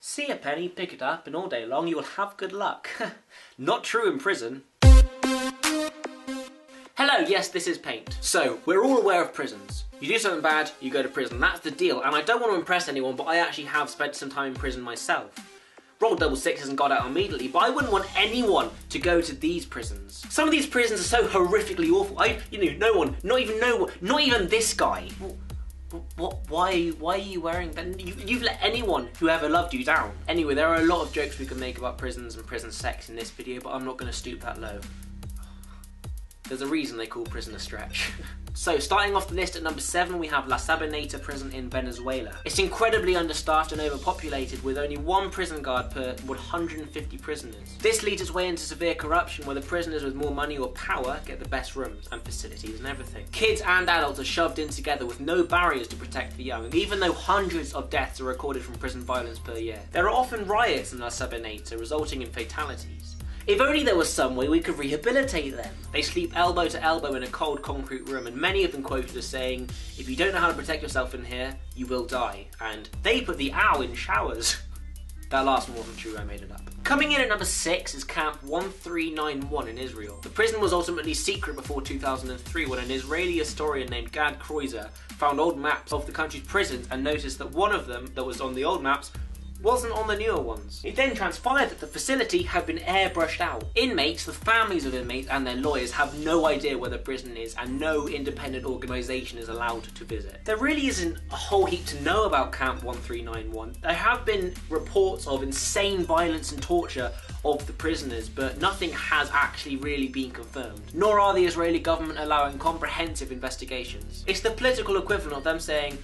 See a penny, pick it up, and all day long you will have good luck. Not true in prison. Hello, yes, this is Paint. So, we're all aware of prisons. You do something bad, you go to prison. That's the deal, and I don't want to impress anyone, but I actually have spent some time in prison myself. Rolled double sixes and got out immediately, but I wouldn't want anyone to go to these prisons. Some of these prisons are so horrifically awful. No one, not even this guy. Why are you wearing that? You've let anyone who ever loved you down. Anyway, there are a lot of jokes we can make about prisons and prison sex in this video, but I'm not going to stoop that low. There's a reason they call prison a stretch. So, starting off the list at number 7, we have La Sabaneta prison in Venezuela. It's incredibly understaffed and overpopulated, with only one prison guard per 150 prisoners. This leads its way into severe corruption, where the prisoners with more money or power get the best rooms and facilities and everything. Kids and adults are shoved in together with no barriers to protect the young, even though hundreds of deaths are recorded from prison violence per year. There are often riots in La Sabaneta, resulting in fatalities. If only there was some way we could rehabilitate them. They sleep elbow to elbow in a cold concrete room, and many of them quoted as saying, "If you don't know how to protect yourself in here, you will die." And they put the owl in showers. That last one wasn't true, I made it up. Coming in at number 6 is Camp 1391 in Israel. The prison was ultimately secret before 2003 when an Israeli historian named Gad Kroizer found old maps of the country's prisons and noticed that one of them that was on the old maps wasn't on the newer ones. It then transpired that the facility had been airbrushed out. Inmates, the families of inmates and their lawyers have no idea where the prison is, and no independent organisation is allowed to visit. There really isn't a whole heap to know about Camp 1391. There have been reports of insane violence and torture of the prisoners, but nothing has actually really been confirmed. Nor are the Israeli government allowing comprehensive investigations. It's the political equivalent of them saying,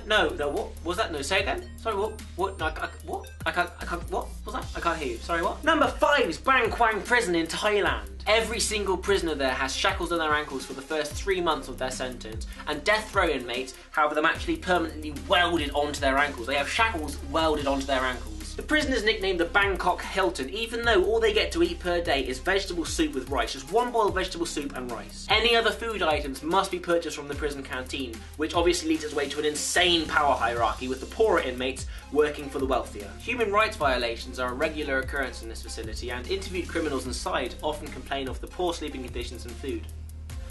No, what was that? No, say again. Sorry, what? No, what? I can't, what was that? I can't hear you. Sorry, what? Number 5 is Kwang Prison in Thailand. Every single prisoner there has shackles on their ankles for the first 3 months of their sentence, and death row inmates have them actually permanently welded onto their ankles. They have shackles welded onto their ankles. The prison is nicknamed the Bangkok Hilton, even though all they get to eat per day is vegetable soup with rice. Just one bowl of vegetable soup and rice. Any other food items must be purchased from the prison canteen, which obviously leads its way to an insane power hierarchy, with the poorer inmates working for the wealthier. Human rights violations are a regular occurrence in this facility, and interviewed criminals inside often complain of the poor sleeping conditions and food.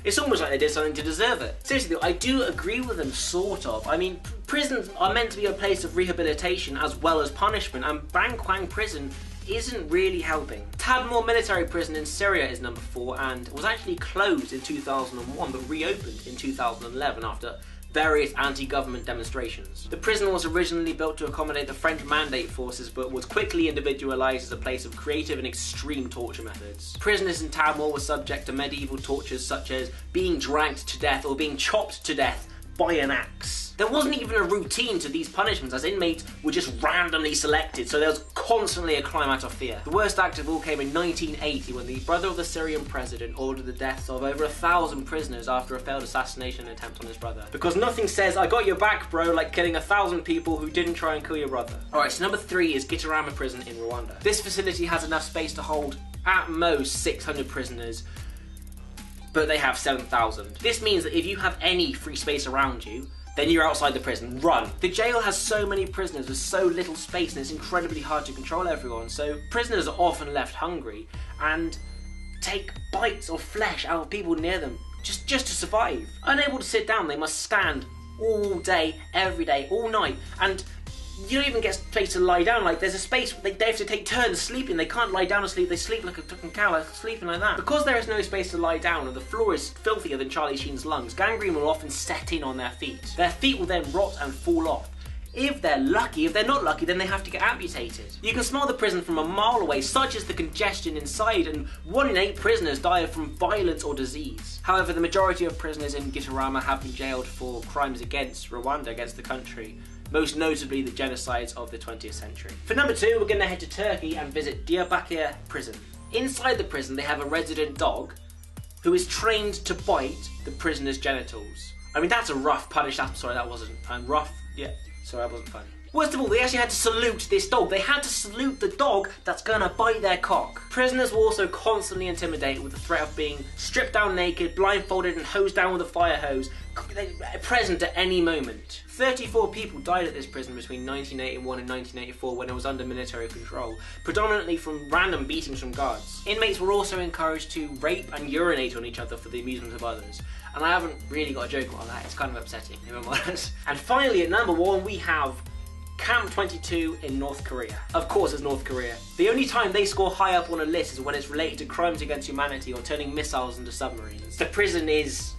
It's almost like they did something to deserve it. Seriously though, I do agree with them, sort of. I mean, prisons are meant to be a place of rehabilitation as well as punishment, and Kwang Prison isn't really helping. Tadmor Military Prison in Syria is number 4, and was actually closed in 2001 but reopened in 2011 after various anti-government demonstrations. The prison was originally built to accommodate the French Mandate forces, but was quickly individualised as a place of creative and extreme torture methods. Prisoners in Tadmor were subject to medieval tortures such as being dragged to death or being chopped to death by an axe. There wasn't even a routine to these punishments, as inmates were just randomly selected, so there was constantly a climate of fear. The worst act of all came in 1980 when the brother of the Syrian president ordered the deaths of over 1,000 prisoners after a failed assassination attempt on his brother. Because nothing says, "I got your back, bro," like killing 1,000 people who didn't try and kill your brother. Alright, so number 3 is Gitarama Prison in Rwanda. This facility has enough space to hold at most 600 prisoners, but they have 7,000. This means that if you have any free space around you, then you're outside the prison. Run. The jail has so many prisoners with so little space, and it's incredibly hard to control everyone, so prisoners are often left hungry and take bites of flesh out of people near them just to survive. Unable to sit down, they must stand all day, every day, all night, and you don't even get space to lie down. Like, there's a space, they have to take turns sleeping. They can't lie down and sleep, they sleep like a fucking cow, like sleeping like that. Because there is no space to lie down and the floor is filthier than Charlie Sheen's lungs, gangrene will often set in on their feet. Their feet will then rot and fall off. If they're lucky. If they're not lucky, then they have to get amputated. You can smell the prison from a mile away, such is the congestion inside, and 1 in 8 prisoners die from violence or disease. However, the majority of prisoners in Gitarama have been jailed for crimes against Rwanda, against the country, most notably the genocides of the 20th century. For number 2, we're going to head to Turkey and visit Diyarbakir Prison. Inside the prison, they have a resident dog who is trained to bite the prisoner's genitals. I mean, that's a rough punish. Sorry, that wasn't rough. Yeah, sorry, that wasn't funny. Worst of all, they actually had to salute this dog. They had to salute the dog that's gonna bite their cock. Prisoners were also constantly intimidated with the threat of being stripped down naked, blindfolded and hosed down with a fire hose, present at any moment. 34 people died at this prison between 1981 and 1984 when it was under military control, predominantly from random beatings from guards. Inmates were also encouraged to rape and urinate on each other for the amusement of others. And I haven't really got a joke about that, it's kind of upsetting, if I'm honest. And finally, at number 1, we have Camp 22 in North Korea. Of course, it's North Korea. The only time they score high up on a list is when it's related to crimes against humanity or turning missiles into submarines. The prison is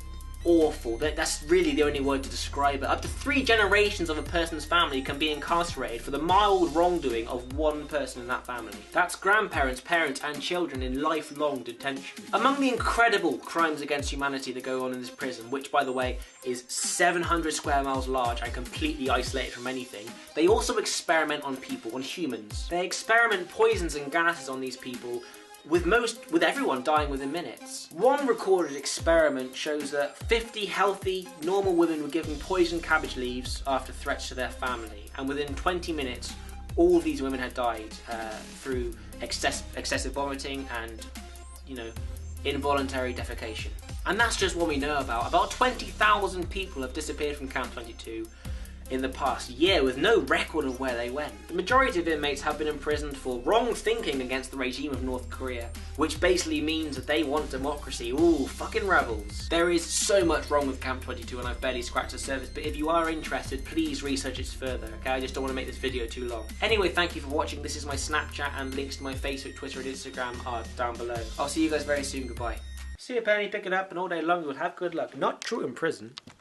awful. That's really the only word to describe it. Up to 3 generations of a person's family can be incarcerated for the mild wrongdoing of one person in that family. That's grandparents, parents and children in lifelong detention. Among the incredible crimes against humanity that go on in this prison, which by the way is 700 square miles large and completely isolated from anything, they also experiment on people, on humans. They experiment poisons and gases on these people, with everyone dying within minutes. One recorded experiment shows that 50 healthy, normal women were given poisoned cabbage leaves after threats to their family, and within 20 minutes, all of these women had died through excessive vomiting and, involuntary defecation. And that's just what we know about. About 20,000 people have disappeared from Camp 22 in the past year with no record of where they went. The majority of inmates have been imprisoned for wrong thinking against the regime of North Korea, which basically means that they want democracy. Ooh, fucking rebels. There is so much wrong with Camp 22 and I've barely scratched the surface, but if you are interested, please research it further, okay? I just don't want to make this video too long. Anyway, thank you for watching. This is my Snapchat and links to my Facebook, Twitter and Instagram are down below. I'll see you guys very soon. Goodbye. See you, Penny, pick it up and all day long you'll have good luck. Not true in prison.